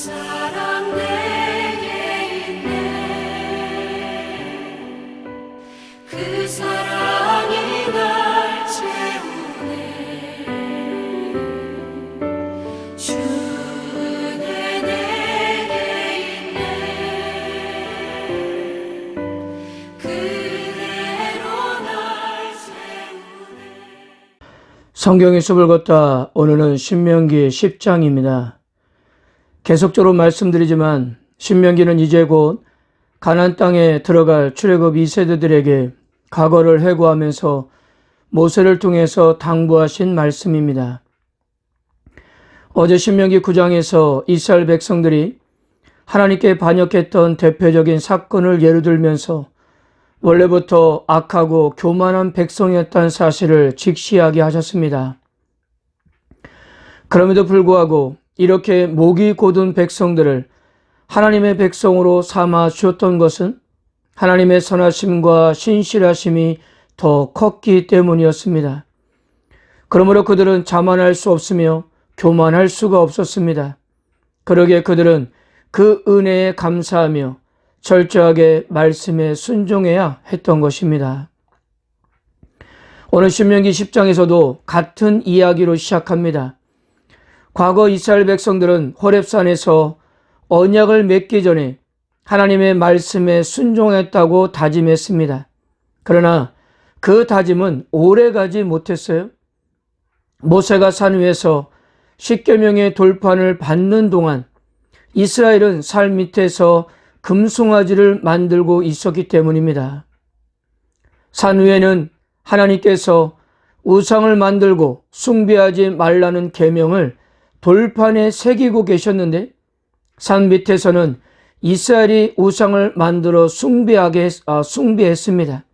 사랑 내게 있네. 그 사랑이 날 채우네. 주는 내게 있네. 그대로 날 채우네. 성경의 숲을 걷다. 오늘은 신명기 10장입니다. 계속적으로 말씀드리지만 신명기는 이제 곧 가나안 땅에 들어갈 출애굽 2세대들에게 과거를 회고하면서 모세를 통해서 당부하신 말씀입니다. 어제 신명기 9장에서 이스라엘 백성들이 하나님께 반역했던 대표적인 사건을 예로 들면서 원래부터 악하고 교만한 백성이었다는 사실을 직시하게 하셨습니다. 그럼에도 불구하고 이렇게 목이 곧은 백성들을 하나님의 백성으로 삼아 주었던 것은 하나님의 선하심과 신실하심이 더 컸기 때문이었습니다. 그러므로 그들은 자만할 수 없으며 교만할 수가 없었습니다. 그러기에 그들은 그 은혜에 감사하며 철저하게 말씀에 순종해야 했던 것입니다. 오늘 신명기 10장에서도 같은 이야기로 시작합니다. 과거 이스라엘 백성들은 호렙산에서 언약을 맺기 전에 하나님의 말씀에 순종했다고 다짐했습니다. 그러나 그 다짐은 오래가지 못했어요. 모세가 산 위에서 십계명의 돌판을 받는 동안 이스라엘은 산 밑에서 금송아지를 만들고 있었기 때문입니다. 산 위에는 하나님께서 우상을 만들고 숭배하지 말라는 계명을 돌판에 새기고 계셨는데 산 밑에서는 이스라엘이 우상을 만들어 숭배했습니다.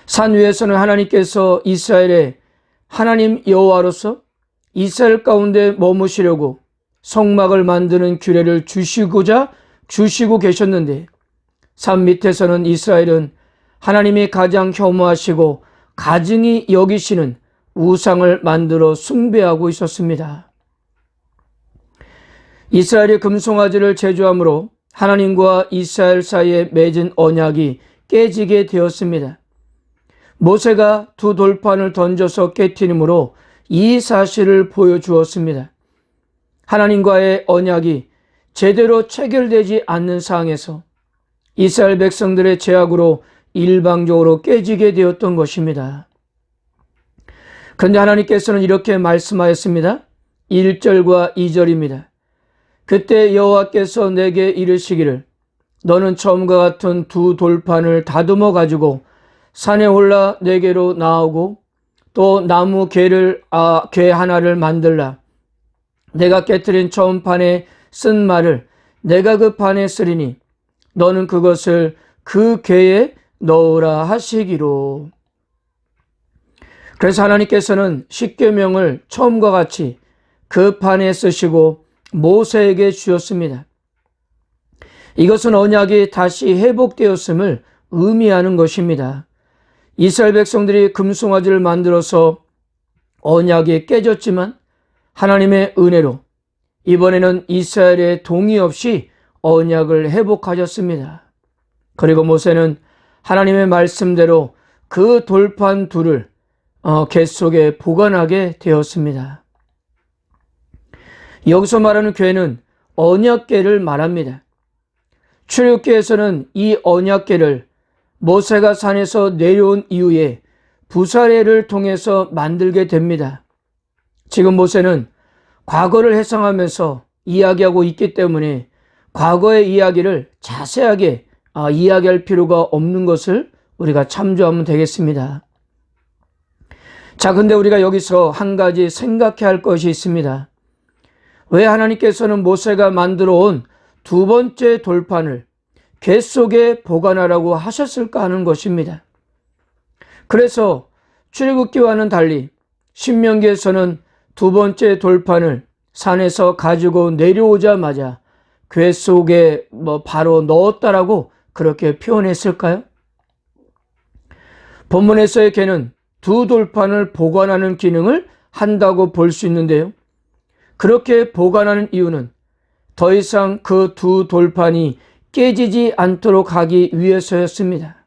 산 위에서는 하나님께서 이스라엘의 하나님 여호와로서 이스라엘 가운데 머무시려고 성막을 만드는 규례를 주시고 계셨는데 산 밑에서는 이스라엘은 하나님이 가장 혐오하시고 가증히 여기시는 우상을 만들어 숭배하고 있었습니다. 이스라엘이 금송아지를 제조함으로 하나님과 이스라엘 사이에 맺은 언약이 깨지게 되었습니다. 모세가 두 돌판을 던져서 깨트림으로 이 사실을 보여주었습니다. 하나님과의 언약이 제대로 체결되지 않는 상황에서 이스라엘 백성들의 죄악으로 일방적으로 깨지게 되었던 것입니다. 그런데 하나님께서는 이렇게 말씀하였습니다. 1절과 2절입니다. 그때 여호와께서 내게 이르시기를 너는 처음과 같은 두 돌판을 다듬어 가지고 산에 올라 내게로 나오고 또 나무 궤 하나를 만들라. 내가 깨트린 처음 판에 쓴 말을 내가 그 판에 쓰리니 너는 그것을 그 궤에 넣으라 하시기로. 그래서 하나님께서는 십계명을 처음과 같이 그 판에 쓰시고 모세에게 주었습니다. 이것은 언약이 다시 회복되었음을 의미하는 것입니다. 이스라엘 백성들이 금송아지를 만들어서 언약이 깨졌지만 하나님의 은혜로 이번에는 이스라엘의 동의 없이 언약을 회복하셨습니다. 그리고 모세는 하나님의 말씀대로 그 돌판 둘을 궤 속에 보관하게 되었습니다. 여기서 말하는 궤는 언약궤를 말합니다. 출애굽기에서는 이 언약궤를 모세가 산에서 내려온 이후에 부사례를 통해서 만들게 됩니다. 지금 모세는 과거를 회상하면서 이야기하고 있기 때문에 과거의 이야기를 자세하게 이야기할 필요가 없는 것을 우리가 참조하면 되겠습니다. 자, 근데 우리가 여기서 한 가지 생각해야 할 것이 있습니다. 왜 하나님께서는 모세가 만들어 온 두 번째 돌판을 궤 속에 보관하라고 하셨을까 하는 것입니다. 그래서 출애굽기와는 달리 신명기에서는 두 번째 돌판을 산에서 가지고 내려오자마자 궤 속에 바로 넣었다라고 그렇게 표현했을까요? 본문에서의 궤는 두 돌판을 보관하는 기능을 한다고 볼 수 있는데요. 그렇게 보관하는 이유는 더 이상 그 두 돌판이 깨지지 않도록 하기 위해서였습니다.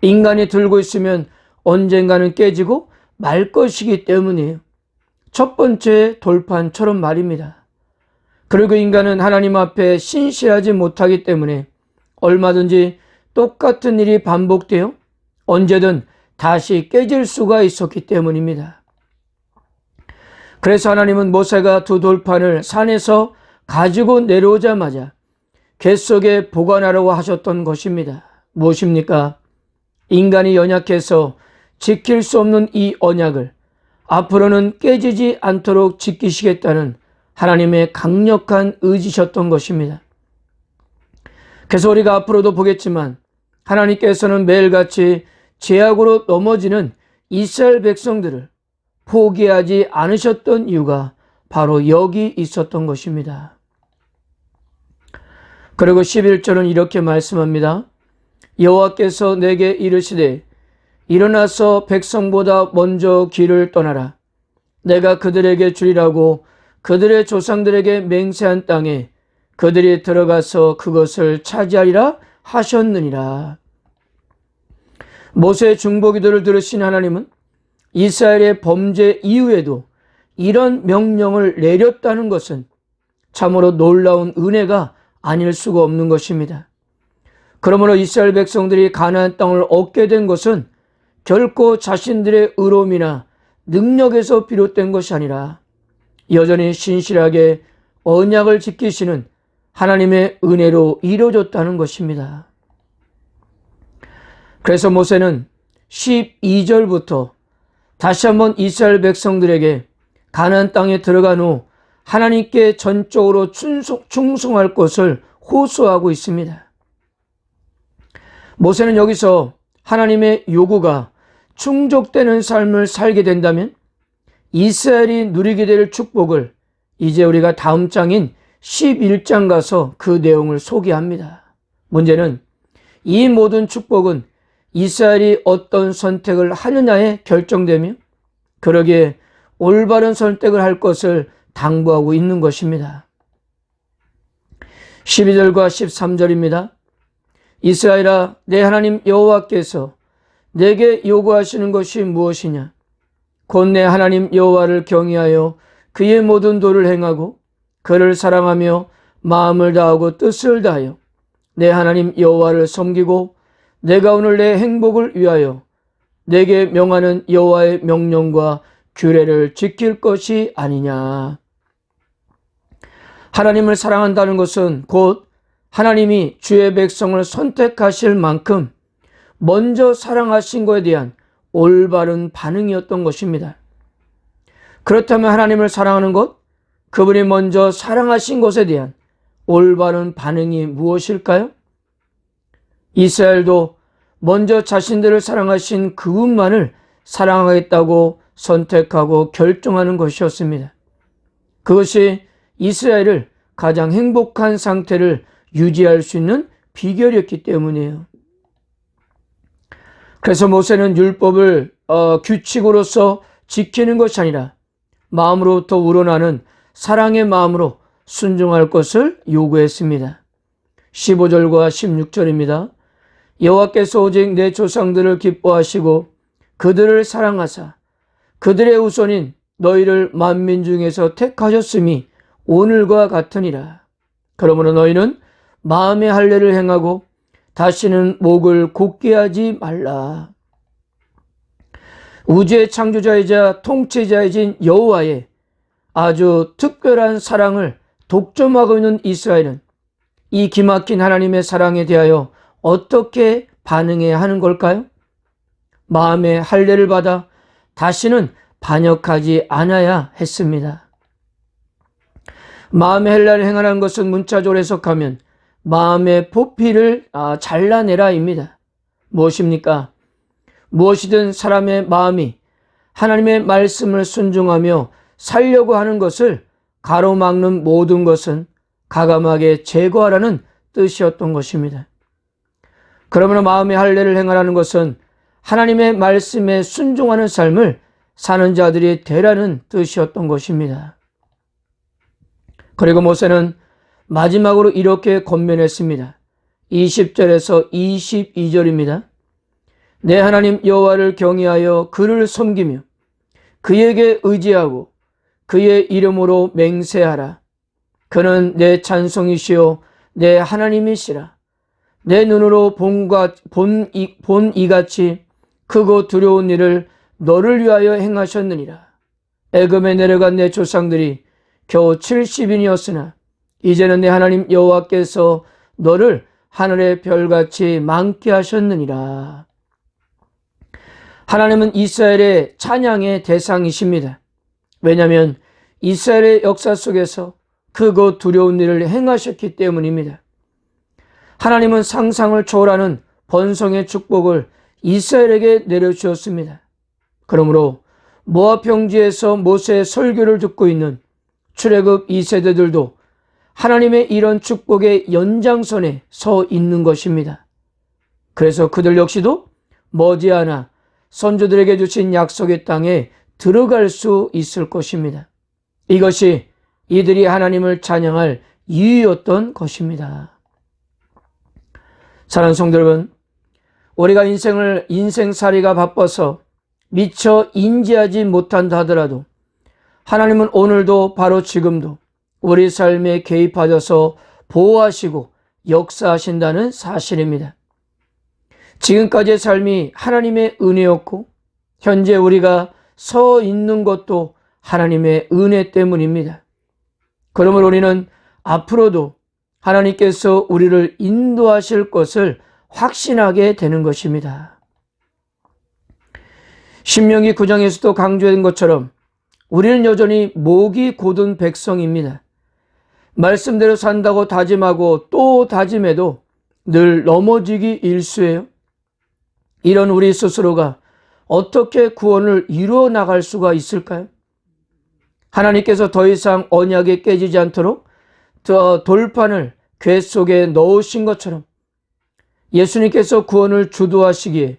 인간이 들고 있으면 언젠가는 깨지고 말 것이기 때문이에요. 첫 번째 돌판처럼 말입니다. 그리고 인간은 하나님 앞에 신실하지 못하기 때문에 얼마든지 똑같은 일이 반복되어 언제든 다시 깨질 수가 있었기 때문입니다. 그래서 하나님은 모세가 두 돌판을 산에서 가지고 내려오자마자 궤 속에 보관하라고 하셨던 것입니다. 무엇입니까? 인간이 연약해서 지킬 수 없는 이 언약을 앞으로는 깨지지 않도록 지키시겠다는 하나님의 강력한 의지셨던 것입니다. 그래서 우리가 앞으로도 보겠지만 하나님께서는 매일같이 죄악으로 넘어지는 이스라엘 백성들을 포기하지 않으셨던 이유가 바로 여기 있었던 것입니다. 그리고 11절은 이렇게 말씀합니다. 여호와께서 내게 이르시되 일어나서 백성보다 먼저 길을 떠나라. 내가 그들에게 주리라고 그들의 조상들에게 맹세한 땅에 그들이 들어가서 그것을 차지하리라 하셨느니라. 모세의 중보기도를 들으신 하나님은 이스라엘의 범죄 이후에도 이런 명령을 내렸다는 것은 참으로 놀라운 은혜가 아닐 수가 없는 것입니다. 그러므로 이스라엘 백성들이 가나안 땅을 얻게 된 것은 결코 자신들의 의로움이나 능력에서 비롯된 것이 아니라 여전히 신실하게 언약을 지키시는 하나님의 은혜로 이루어졌다는 것입니다. 그래서 모세는 12절부터 다시 한번 이스라엘 백성들에게 가나안 땅에 들어간 후 하나님께 전적으로 충성할 것을 호소하고 있습니다. 모세는 여기서 하나님의 요구가 충족되는 삶을 살게 된다면 이스라엘이 누리게 될 축복을 이제 우리가 다음 장인 11장 가서 그 내용을 소개합니다. 문제는 이 모든 축복은 이스라엘이 어떤 선택을 하느냐에 결정되며 그러기에 올바른 선택을 할 것을 당부하고 있는 것입니다. 12절과 13절입니다. 이스라엘아, 내 하나님 여호와께서 내게 요구하시는 것이 무엇이냐? 곧 내 하나님 여호와를 경외하여 그의 모든 도를 행하고 그를 사랑하며 마음을 다하고 뜻을 다하여 내 하나님 여호와를 섬기고 내가 오늘 내 행복을 위하여 내게 명하는 여호와의 명령과 규례를 지킬 것이 아니냐. 하나님을 사랑한다는 것은 곧 하나님이 주의 백성을 선택하실 만큼 먼저 사랑하신 것에 대한 올바른 반응이었던 것입니다. 그렇다면 하나님을 사랑하는 것, 그분이 먼저 사랑하신 것에 대한 올바른 반응이 무엇일까요? 이스라엘도 먼저 자신들을 사랑하신 그분만을 사랑하겠다고 선택하고 결정하는 것이었습니다. 그것이 이스라엘을 가장 행복한 상태를 유지할 수 있는 비결이었기 때문이에요. 그래서 모세는 율법을 규칙으로서 지키는 것이 아니라 마음으로부터 우러나는 사랑의 마음으로 순종할 것을 요구했습니다. 15절과 16절입니다. 여호와께서 오직 내 조상들을 기뻐하시고 그들을 사랑하사 그들의 우선인 너희를 만민 중에서 택하셨음이 오늘과 같으니라. 그러므로 너희는 마음의 할례를 행하고 다시는 목을 곧게 하지 말라. 우주의 창조자이자 통치자이신 여호와의 아주 특별한 사랑을 독점하고 있는 이스라엘은 이 기막힌 하나님의 사랑에 대하여 어떻게 반응해야 하는 걸까요? 마음의 할례를 받아 다시는 반역하지 않아야 했습니다. 마음의 할례를 행하라는 것은 문자적으로 해석하면 마음의 포피를 잘라내라입니다. 무엇입니까? 무엇이든 사람의 마음이 하나님의 말씀을 순종하며 살려고 하는 것을 가로막는 모든 것은 가감하게 제거하라는 뜻이었던 것입니다. 그러므로 마음의 할례를 행하라는 것은 하나님의 말씀에 순종하는 삶을 사는 자들이 되라는 뜻이었던 것입니다. 그리고 모세는 마지막으로 이렇게 권면했습니다. 20절에서 22절입니다. 내 하나님 여호와를 경외하여 그를 섬기며 그에게 의지하고 그의 이름으로 맹세하라. 그는 내 찬송이시요 내 하나님이시라. 내 눈으로 본 이같이 크고 두려운 일을 너를 위하여 행하셨느니라. 애굽에 내려간 내 조상들이 겨우 70인이었으나 이제는 내 하나님 여호와께서 너를 하늘의 별같이 많게 하셨느니라. 하나님은 이스라엘의 찬양의 대상이십니다. 왜냐하면 이스라엘의 역사 속에서 크고 두려운 일을 행하셨기 때문입니다. 하나님은 상상을 초월하는 번성의 축복을 이스라엘에게 내려주었습니다. 그러므로 모압 평지에서 모세의 설교를 듣고 있는 출애굽 2세대들도 하나님의 이런 축복의 연장선에 서 있는 것입니다. 그래서 그들 역시도 머지않아 선조들에게 주신 약속의 땅에 들어갈 수 있을 것입니다. 이것이 이들이 하나님을 찬양할 이유였던 것입니다. 사랑하는 성도 여러분, 우리가 인생살이가 바빠서 미처 인지하지 못한다 하더라도 하나님은 오늘도 바로 지금도 우리 삶에 개입하셔서 보호하시고 역사하신다는 사실입니다. 지금까지의 삶이 하나님의 은혜였고 현재 우리가 서 있는 것도 하나님의 은혜 때문입니다. 그러므로 우리는 앞으로도 하나님께서 우리를 인도하실 것을 확신하게 되는 것입니다. 신명기 9장에서도 강조된 것처럼 우리는 여전히 목이 곧은 백성입니다. 말씀대로 산다고 다짐하고 또 다짐해도 늘 넘어지기 일쑤예요. 이런 우리 스스로가 어떻게 구원을 이루어 나갈 수가 있을까요? 하나님께서 더 이상 언약에 깨지지 않도록 돌판을 궤 속에 넣으신 것처럼 예수님께서 구원을 주도하시기에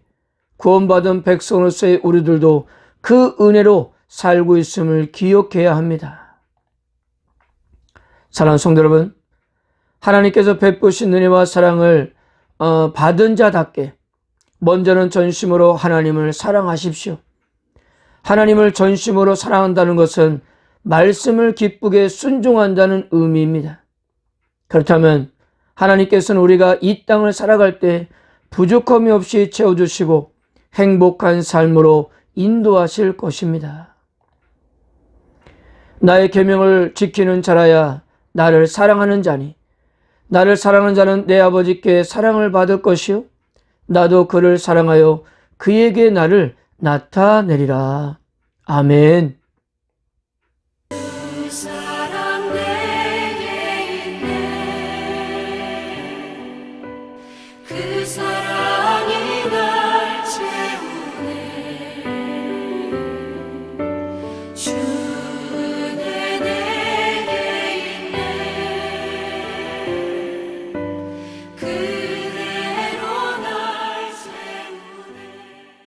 구원받은 백성으로서의 우리들도 그 은혜로 살고 있음을 기억해야 합니다. 사랑하는 성도 여러분, 하나님께서 베푸신 은혜와 사랑을 받은 자답게 먼저는 전심으로 하나님을 사랑하십시오. 하나님을 전심으로 사랑한다는 것은 말씀을 기쁘게 순종한다는 의미입니다. 그렇다면 하나님께서는 우리가 이 땅을 살아갈 때 부족함이 없이 채워주시고 행복한 삶으로 인도하실 것입니다. 나의 계명을 지키는 자라야 나를 사랑하는 자니 나를 사랑하는 자는 내 아버지께 사랑을 받을 것이요 나도 그를 사랑하여 그에게 나를 나타내리라. 아멘. 그 사랑 내게 있네 그 사랑